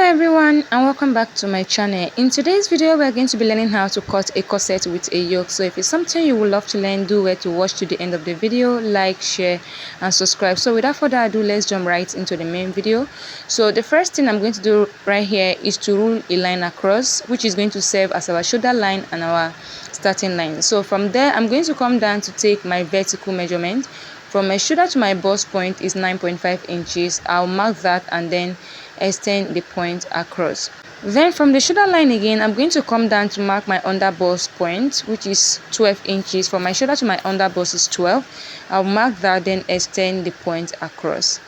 Everyone, and welcome back to my channel. In today's video we are going to be learning how to cut a corset with a yoke. So if it's something you would love to learn, do well to watch to the end of the video, like, share and subscribe. So without further ado, let's jump right into the main video. So the first thing I'm going to do right here is to rule a line across, which is going to serve as our shoulder line and our starting line. So from there I'm going to come down to take my vertical measurement. From my shoulder to my bust point is 9.5 inches. I'll mark that and then extend the point across. Then from the shoulder line again, I'm going to come down to mark my under bust point, which is 12 inches. From my shoulder to my under bust is 12. I'll mark that, then extend the point across.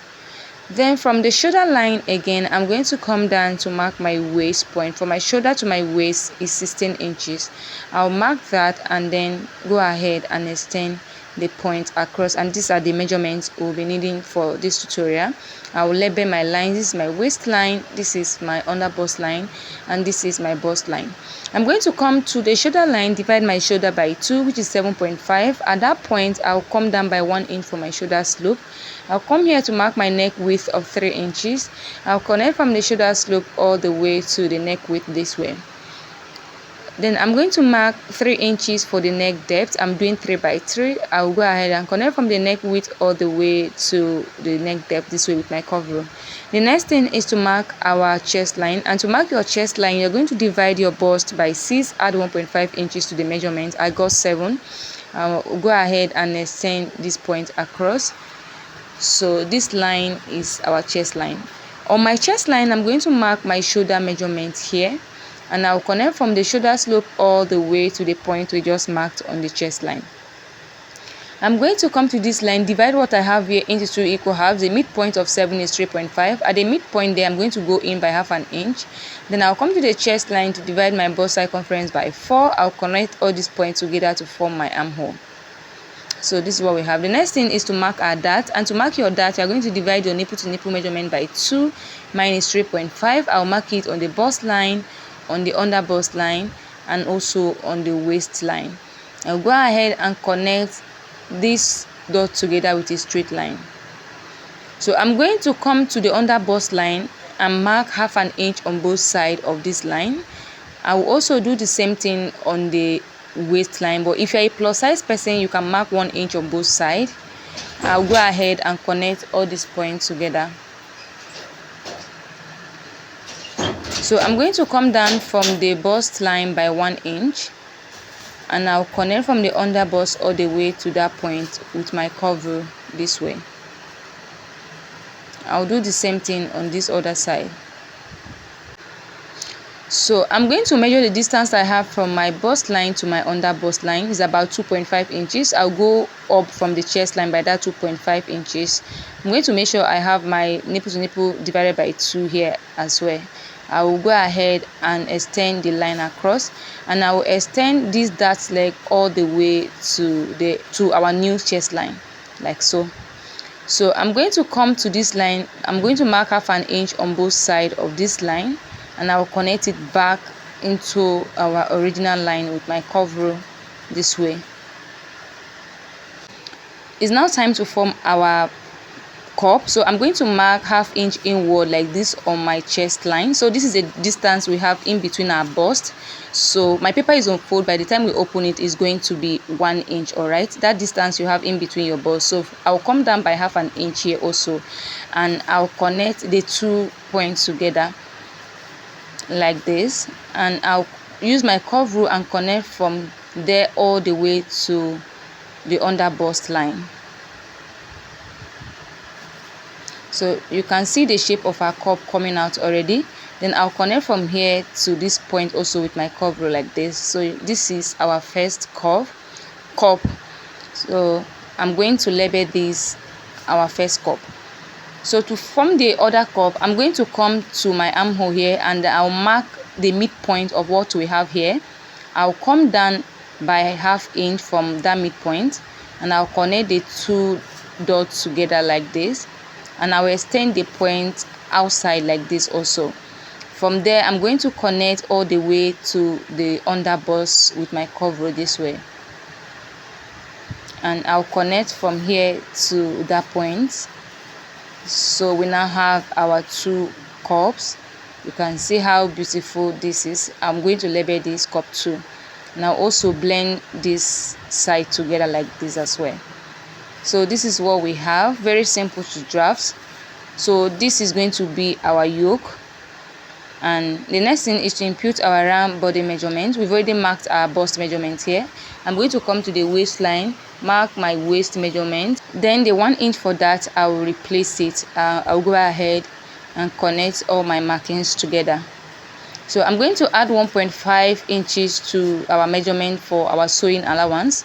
Then from the shoulder line again, I'm going to come down to mark my waist point. From my shoulder to my waist is 16 inches. I'll mark that and then go ahead and extend the point across, and these are the measurements we'll be needing for this tutorial. I will label my lines. This is my waistline, this is my under bust line, and this is my bust line. I'm going to come to the shoulder line, divide my shoulder by 2, which is 7.5. At that point I'll come down by 1 inch for my shoulder slope. I'll come here to mark my neck width of 3 inches. I'll connect from the shoulder slope all the way to the neck width this way. Then I'm going to mark 3 inches for the neck depth. I'm doing 3 by 3. I'll go ahead and connect from the neck width all the way to the neck depth this way with my cover. The next thing is to mark our chest line, and to mark your chest line you're going to divide your bust by 6, add 1.5 inches to the measurement. I got 7. I'll go ahead and extend this point across. So this line is our chest line. On my chest line I'm going to mark my shoulder measurement here, and I'll connect from the shoulder slope all the way to the point we just marked on the chest line. I'm going to come to this line, divide what I have here into 2 equal halves. The midpoint of 7 is 3.5. At the midpoint there I'm going to go in by half an inch. Then I'll come to the chest line to divide my bust circumference by 4. I'll connect all these points together to form my armhole. So this is what we have. The next thing is to mark our dart, and to mark your dart you are going to divide your nipple to nipple measurement by 2. Mine is 3.5. I'll mark it on the bust line, on the under bust line, and also on the waistline. I'll go ahead and connect this dot together with a straight line. So I'm going to come to the under bust line and mark half an inch on both sides of this line. I will also do the same thing on the waistline, but if you're a plus size person you can mark 1 inch on both sides. I'll go ahead and connect all these points together. So I'm going to come down from the bust line by 1 inch, and I'll connect from the under bust all the way to that point with my cover this way. I'll do the same thing on this other side. So I'm going to measure the distance I have from my bust line to my under bust line. Is about 2.5 inches. I'll go up from the chest line by that 2.5 inches. I'm going to make sure I have my nipple to nipple divided by 2 here as well. I will go ahead and extend the line across, and I will extend this dart leg all the way to our new chest line, like so. So I'm going to come to this line. I'm going to mark half an inch on both sides of this line, and I will connect it back into our original line with my cover this way. It's now time to form our cup. So I'm going to mark half inch inward like this on my chest line. So this is the distance we have in between our bust. So my paper is on fold. By the time we open it, is going to be 1 inch. All right, that distance you have in between your bust. So I'll come down by half an inch here also, and I'll connect the 2 points together like this, and I'll use my curve rule and connect from there all the way to the under bust line. So you can see the shape of our cup coming out already. Then I'll connect from here to this point also with my curve rule like this. So this is our first cup. So I'm going to label this our first cup. So to form the other cup, I'm going to come to my armhole here, and I'll mark the midpoint of what we have here. I'll come down by half inch from that midpoint, and I'll connect the 2 dots together like this, and I will extend the point outside like this also. From there I'm going to connect all the way to the under bust with my cover this way, and I'll connect from here to that point. So we now have our 2 cups. You can see how beautiful this is. I'm going to label this cup 2. Now also blend this side together like this as well. So this is what we have. Very simple to draft. So this is going to be our yoke. And the next thing is to impute our ram body measurement. We've already marked our bust measurement here. I'm going to come to the waistline, mark my waist measurement. Then the 1 inch for that, I will replace it. I'll go ahead and connect all my markings together. So I'm going to add 1.5 inches to our measurement for our sewing allowance.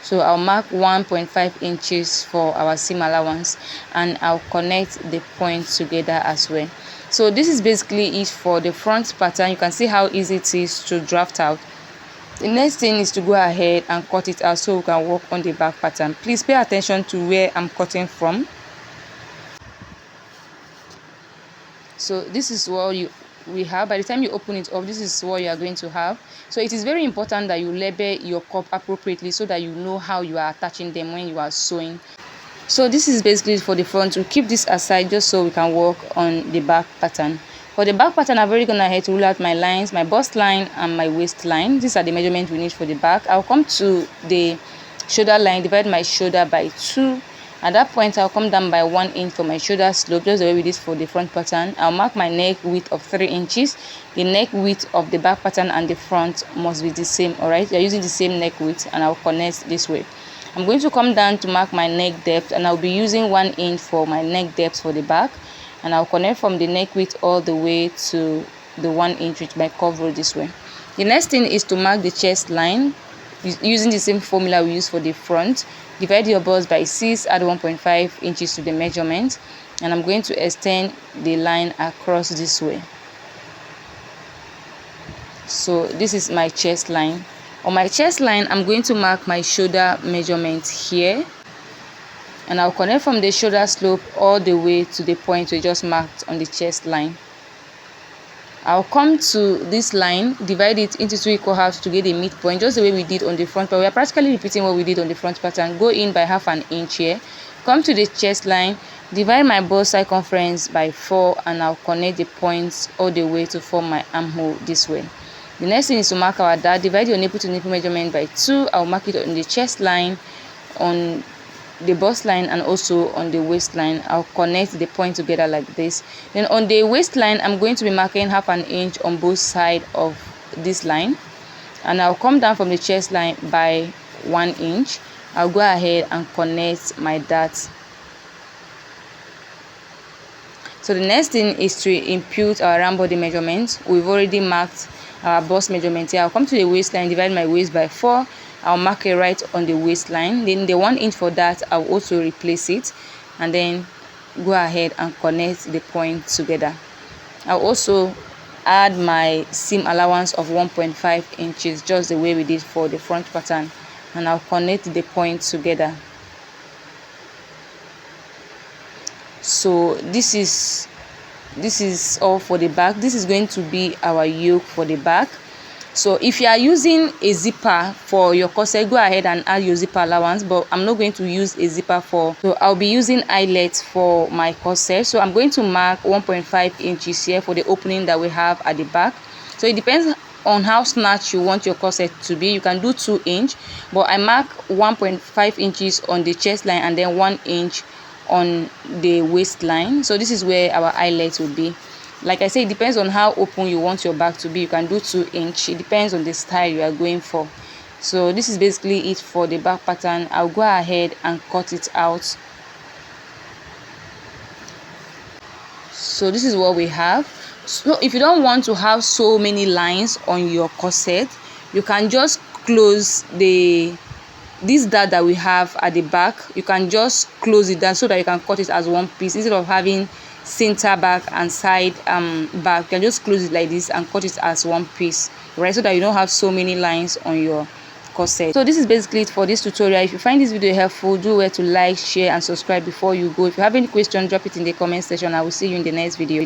So I'll mark 1.5 inches for our seam allowance, and I'll connect the points together as well. So this is basically it for the front pattern. You can see how easy it is to draft out. The next thing is to go ahead and cut it out so we can work on the back pattern. Please pay attention to where I'm cutting from. So this is what we have. By the time you open it up, this is what you are going to have. So it is very important that you label your cup appropriately so that you know how you are attaching them when you are sewing. So this is basically for the front. We'll keep this aside just so we can work on the back pattern. For the back pattern, I've already gone ahead to rule out my lines, my bust line and my waist line. These are the measurements we need for the back. I'll come to the shoulder line, divide my shoulder by 2. At that point, I'll come down by 1 inch for my shoulder slope, just the way we did for the front pattern. I'll mark my neck width of 3 inches. The neck width of the back pattern and the front must be the same, alright? You're using the same neck width, and I'll connect this way. I'm going to come down to mark my neck depth, and I'll be using 1 inch for my neck depth for the back, and I'll connect from the neck width all the way to the 1 inch with my curve rule this way. The next thing is to mark the chest line using the same formula we use for the front. Divide your bust by 6, add 1.5 inches to the measurement, and I'm going to extend the line across this way. So this is my chest line. On my chest line, I'm going to mark my shoulder measurement here, and I'll connect from the shoulder slope all the way to the point we just marked on the chest line. I'll come to this line, divide it into 2 equal halves to get a midpoint, just the way we did on the front, but we are practically repeating what we did on the front pattern. Go in by 1/2 inch here, come to the chest line, divide my bust circumference by 4, and I'll connect the points all the way to form my armhole this way. The next thing is to mark our dart. Divide your nipple to nipple measurement by 2. I'll mark it on the chest line, on the bust line, and also on the waistline. I'll connect the point together like this. Then on the waistline, I'm going to be marking 1/2 inch on both sides of this line, and I'll come down from the chest line by 1 inch. I'll go ahead and connect my dart. So the next thing is to impute our round body measurement. We've already marked our bust measurement here. I'll come to the waistline, divide my waist by 4. I'll mark it right on the waistline. Then the 1 inch for that, I'll also replace it, and then go ahead and connect the point together. I'll also add my seam allowance of 1.5 inches, just the way we did for the front pattern, and I'll connect the point together. So this is all for the back. This is going to be our yoke for the back. So if you are using a zipper for your corset, go ahead and add your zipper allowance, but I'm not going to use a zipper so I'll be using eyelets for my corset. So I'm going to mark 1.5 inches here for the opening that we have at the back. So it depends on how snatched you want your corset to be. You can do 2 inch, but I mark 1.5 inches on the chest line and then 1 inch on the waistline. So this is where our eyelets will be. Like I say, it depends on how open you want your back to be. You can do 2 inch. It depends on the style you are going for. So this is basically it for the back pattern. I'll go ahead and cut it out. So this is what we have. So if you don't want to have so many lines on your corset, you can just close this dart that we have at the back. You can just close it down so that you can cut it as one piece instead of having center back and side back. You can just close it like this and cut it as one piece, right, so that you don't have so many lines on your corset. So this is basically it for this tutorial. If you find this video helpful, do well to like, share and subscribe before you go. If you have any question, drop it in the comment section. I will see you in the next video.